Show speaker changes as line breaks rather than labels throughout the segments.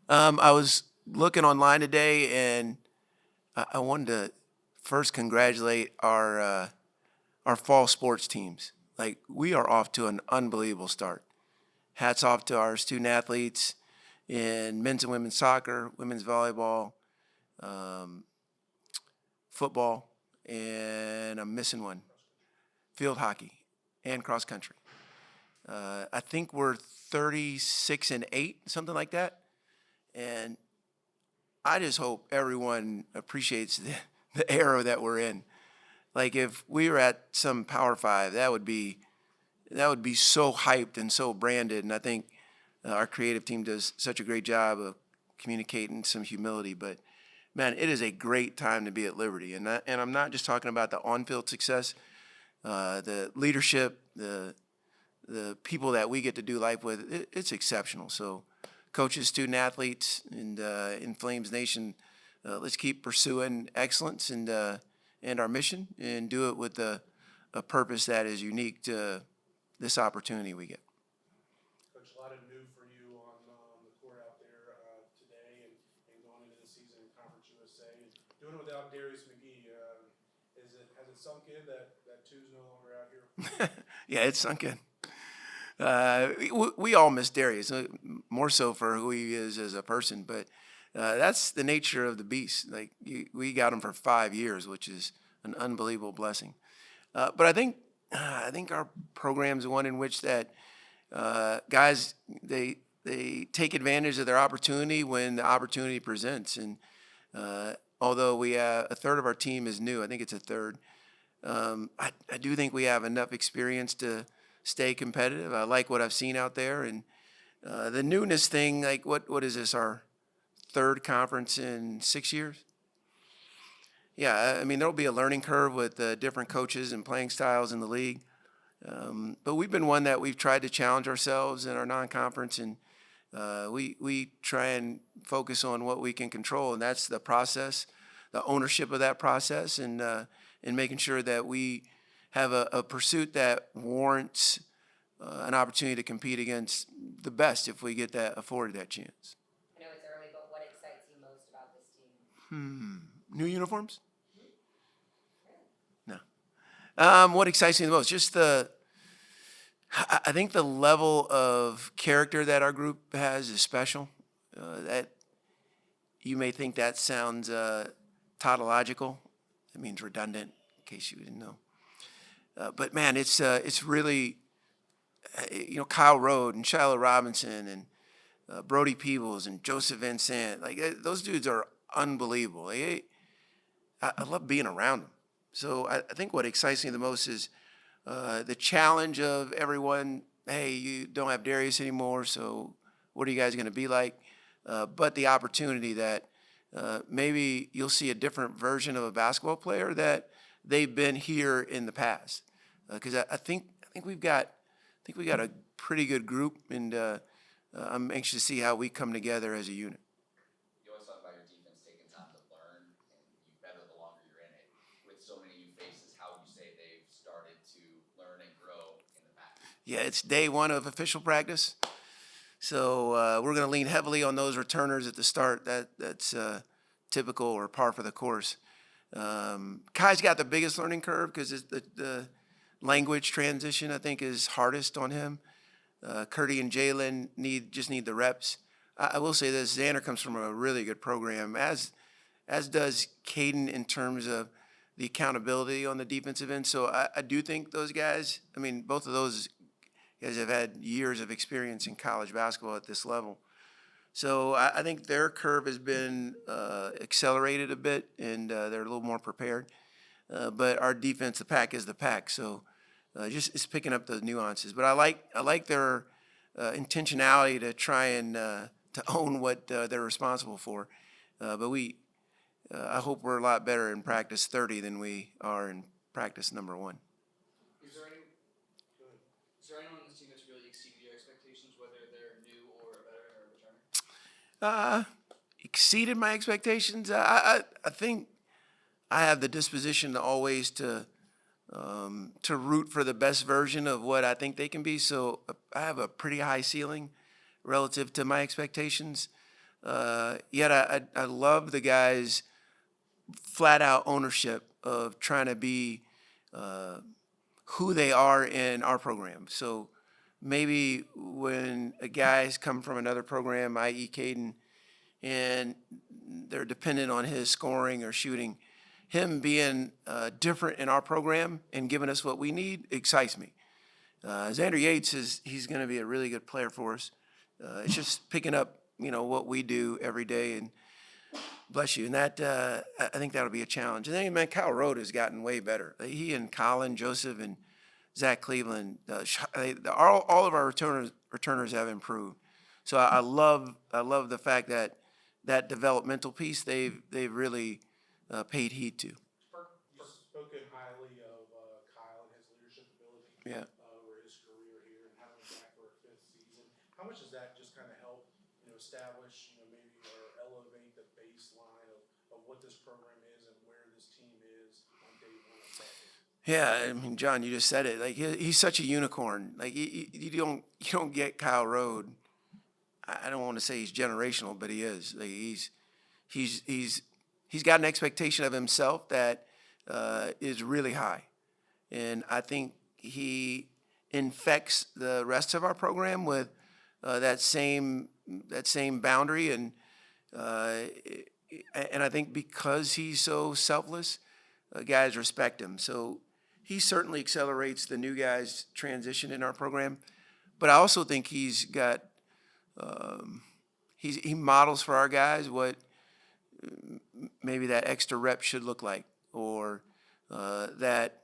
I was looking online today, and I wanted to first congratulate our fall sports teams. Like, we are off to an unbelievable start. Hats off to our student athletes in men's and women's soccer, women's volleyball, um, football, and I'm missing one, field hockey and cross country. I think we're 36-8, something like that. And I just hope everyone appreciates the era that we're in. Like, if we were at some Power Five, that would be so hyped and so branded. And I think our creative team does such a great job of communicating some humility. But man, it is a great time to be at Liberty, and I'm not just talking about the on-field success, the leadership, the people that we get to do life with. It's exceptional. So, coaches, student athletes, and in Flames Nation, let's keep pursuing excellence and our mission, and do it with a purpose that is unique to this opportunity we get.
Coach, a lot of new for you on the court out there today and going into the season in Conference USA. And doing it without Darius McGee, has it sunk in that two's no longer out here?
Yeah, it's sunk in. We all miss Darius, more so for who he is as a person, but that's the nature of the beast. Like, we got him for 5 years, which is an unbelievable blessing. But I think our program's one in which that guys, they take advantage of their opportunity when the opportunity presents. And although we have a third of our team is new, I think it's a third. I do think we have enough experience to stay competitive. I like what I've seen out there, and the newness thing. Like, what is this? Our third conference in 6 years? Yeah, I mean, there'll be a learning curve with different coaches and playing styles in the league. But we've been one that we've tried to challenge ourselves in our non-conference, and we try and focus on what we can control, and that's the process, the ownership of that process, and making sure that we have a pursuit that warrants an opportunity to compete against the best if we get afforded that chance.
I know it's early, but what excites you most about this team?
New uniforms? No. What excites me the most? Just I think the level of character that our group has is special. That you may think that sounds tautological. That means redundant, in case you didn't know. But man, it's really, Kyle Rode and Shiloh Robinson and Brody Peebles and Joseph Vincent. Like, those dudes are unbelievable. I love being around them. So I think what excites me the most is the challenge of everyone. Hey, you don't have Darius anymore, so what are you guys going to be like? But the opportunity that maybe you'll see a different version of a basketball player that they've been here in the past. Because I think we've got a pretty good group, and I'm anxious to see how we come together as a unit.
You always talk about your defense taking time to learn, and you better the longer you're in it. With so many new faces, how would you say they've started to learn and grow in the past?
Yeah, it's day one of official practice, so we're going to lean heavily on those returners at the start. That's typical or par for the course. Kai's got the biggest learning curve because the language transition, I think, is hardest on him. Curdy and Jalen just need the reps. I will say this: Xander comes from a really good program, as does Caden in terms of the accountability on the defensive end. So I do think those guys. I mean, both of those guys have had years of experience in college basketball at this level. So I think their curve has been accelerated a bit, and they're a little more prepared. But our defense, the pack is the pack. So just it's picking up the nuances. But I like their intentionality to try and to own what they're responsible for. But I hope we're a lot better in practice 30 than we are in practice number 1.
Is there anyone on this team that's really exceeded your expectations, whether they're new or a veteran or a returner?
Exceeded my expectations. I think I have the disposition to always to root for the best version of what I think they can be. So I have a pretty high ceiling relative to my expectations. Yet I love the guys' flat out ownership of trying to be who they are in our program. So maybe when a guy's come from another program, i.e. Caden, and they're dependent on his scoring or shooting, him being different in our program and giving us what we need excites me. Xander Yates he's going to be a really good player for us. It's just picking up, what we do every day, and bless you. And that I think that'll be a challenge. And then, man, Kyle Road has gotten way better. He and Colin, Joseph, and Zach Cleveland, all of our returners have improved. So I love the fact that developmental piece they've really paid heed to.
You've spoken highly of Kyle and his leadership ability.
Yeah.
Over his career here and having him back for a fifth season. How much does that just kind of help, establish, maybe or elevate the baseline of what this program is and where this team is on day one of practice?
Yeah, I mean, John, you just said it. Like he's such a unicorn. Like you don't get Kyle Road. I don't want to say he's generational, but he is. Like he's got an expectation of himself that is really high, and I think he infects the rest of our program with that same boundary, and I think because he's so selfless, guys respect him. So he certainly accelerates the new guys' transition in our program, but I also think he's got he models for our guys what maybe that extra rep should look like, or that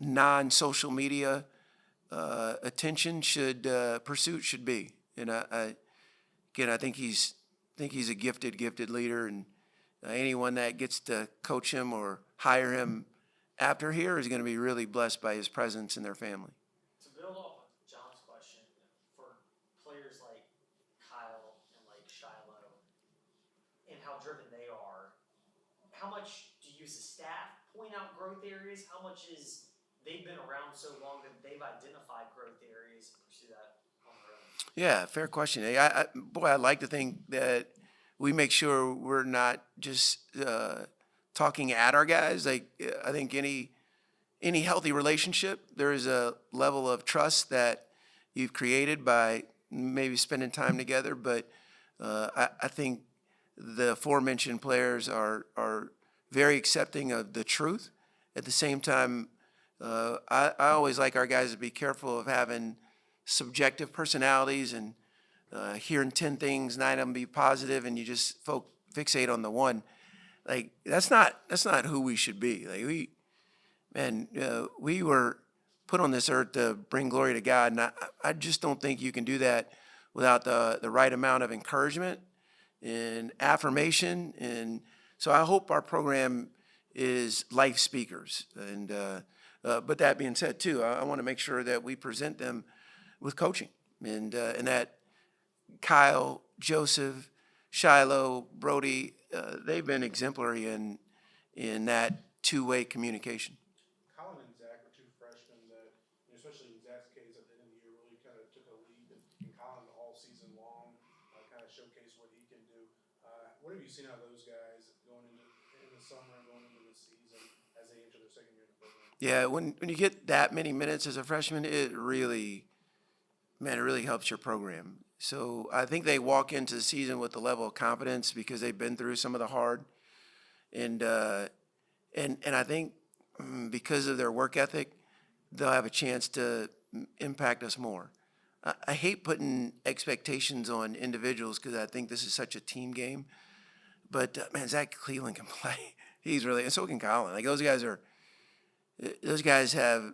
non-social media attention pursuit should be. And I think he's a gifted leader, and anyone that gets to coach him or hire him after here is going to be really blessed by his presence and their family.
To build off of John's question, for players like Kyle and like Shiloh and how driven they are, how much do you as a staff point out growth areas? How much is they've been around so long that they've identified growth areas and pursue that on their own?
Yeah, fair question. I'd like to think that we make sure we're not just talking at our guys. Like I think any healthy relationship, there is a level of trust that you've created by maybe spending time together. But I think the aforementioned players are very accepting of the truth. At the same time, I always like our guys to be careful of having subjective personalities and hearing 10 things, 9 of them be positive, and you just fixate on the one. Like that's not who we should be. Like we were put on this earth to bring glory to God, and I just don't think you can do that without the right amount of encouragement and affirmation. And so I hope our program is life speakers. And but that being said, too, I want to make sure that we present them with coaching, and that Kyle, Joseph, Shiloh, Brody, they've been exemplary in that two-way communication.
Colin and Zach are two freshmen that, especially in Zach's case, at the end of the year, really kind of took a leap, and Colin all season long kind of showcased what he can do. What have you seen out of those guys going into the summer and going into the season as they enter their second year in the program?
Yeah, when you get that many minutes as a freshman, it really helps your program. So I think they walk into the season with a level of confidence because they've been through some of the hard, and I think because of their work ethic, they'll have a chance to impact us more. I hate putting expectations on individuals because I think this is such a team game. But man, Zach Cleveland can play. He's really, and so can Colin. Like those guys have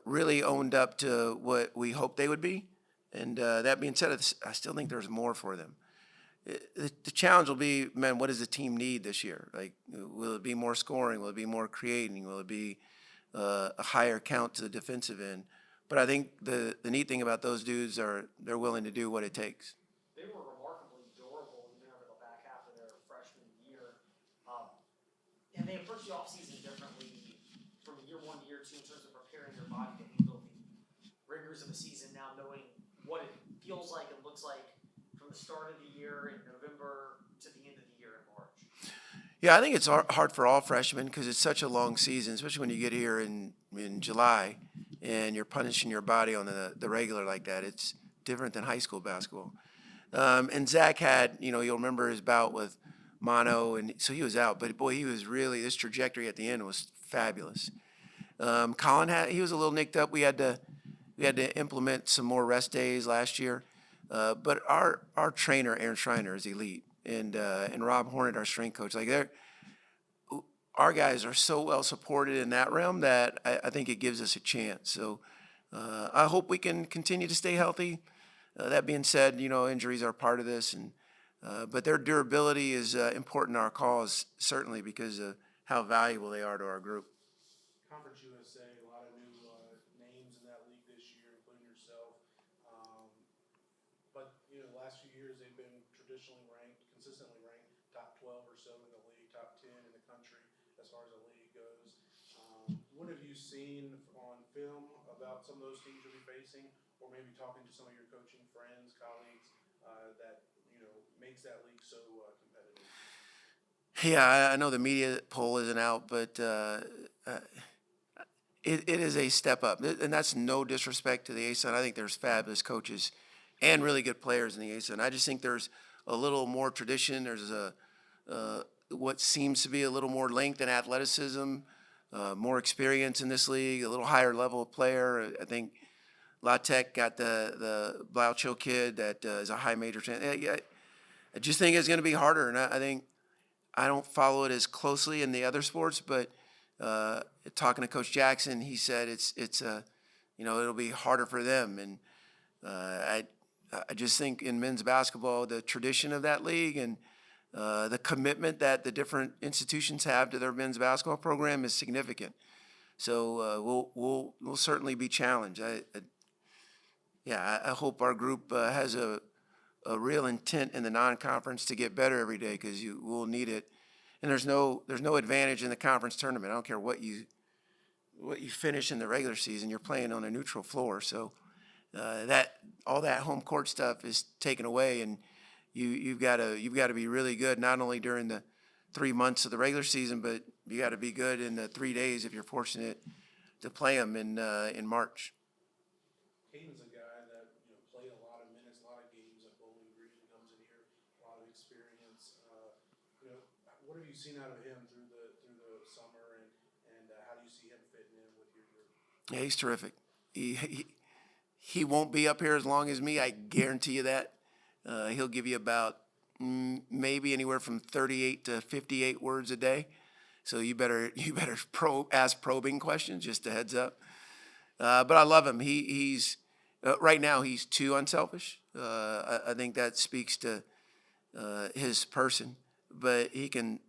really owned up to what we hoped they would be. And that being said, I still think there's more for them. The challenge will be, man, what does the team need this year? Like, will it be more scoring? Will it be more creating? Will it be a higher count to the defensive end? But I think the neat thing about those dudes they're willing to do what it takes.
They were remarkably durable even over the back half of their freshman year. And they approached the offseason differently from year one to year two in terms of preparing their body to handle the rigors of a season, now knowing what it feels like and looks like the start of the year in November to the end of the year in March?
Yeah, I think it's hard for all freshmen because it's such a long season, especially when you get here in July and you're punishing your body on the regular like that. It's different than high school basketball. And Zach had, you'll remember his bout with mono, and so he was out. But boy, he was really, this trajectory at the end was fabulous. Colin he was a little nicked up. We had to implement some more rest days last year. But our trainer, Aaron Schreiner, is elite, and Rob Hornet, our strength coach, our guys are so well supported in that realm that I think it gives us a chance. So I hope we can continue to stay healthy. That being said, injuries are part of this, but their durability is important to our cause, certainly because of how valuable they are to our group.
Conference USA, a lot of new names in that league this year, including yourself. But the last few years they've been traditionally ranked, consistently ranked top 12 or so in the league, top 10 in the country as far as the league goes. What have you seen on film about some of those teams you'll be facing, or maybe talking to some of your coaching friends, colleagues, that makes that league so competitive?
Yeah, I know the media poll isn't out, but it is a step up, and that's no disrespect to the ASUN. I think there's fabulous coaches and really good players in the ASUN. I just think there's a little more tradition. There's what seems to be a little more length and athleticism, more experience in this league, a little higher level of player. I think La Tech got the Blaucho kid that is a high major chance. I just think it's going to be harder, and I think I don't follow it as closely in the other sports, but talking to Coach Jackson, he said it'll be harder for them, and I just think in men's basketball, the tradition of that league and the commitment that the different institutions have to their men's basketball program is significant. So we'll certainly be challenged. I hope our group has a real intent in the non-conference to get better every day, because we'll need it. And there's no advantage in the conference tournament. I don't care what you finish in the regular season. You're playing on a neutral floor, so all that home court stuff is taken away, and you've got to be really good, not only during the 3 months of the regular season, but you got to be good in the 3 days if you're fortunate to play them in March.
Caden's a guy that played a lot of minutes, a lot of games at Bowling Green. Comes in here, a lot of experience. What have you seen out of him through the summer, and how do you see him fitting in with your group?
Yeah, he's terrific. He won't be up here as long as me. I guarantee you that. He'll give you about maybe anywhere from 38 to 58 words a day. So you better ask probing questions. Just a heads up. But I love him. He's right now he's too unselfish. I think that speaks to his person. But he can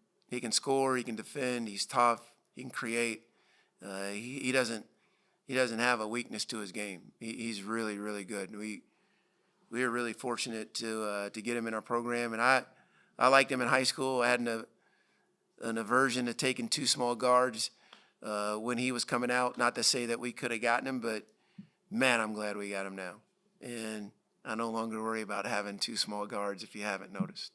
score. He can defend. He's tough. He can create. He doesn't have a weakness to his game. He's really, really good. We are really fortunate to get him in our program. And I liked him in high school. I had an aversion to taking two small guards when he was coming out. Not to say that we could have gotten him, but man, I'm glad we got him now. And I no longer worry about having two small guards, if you haven't noticed.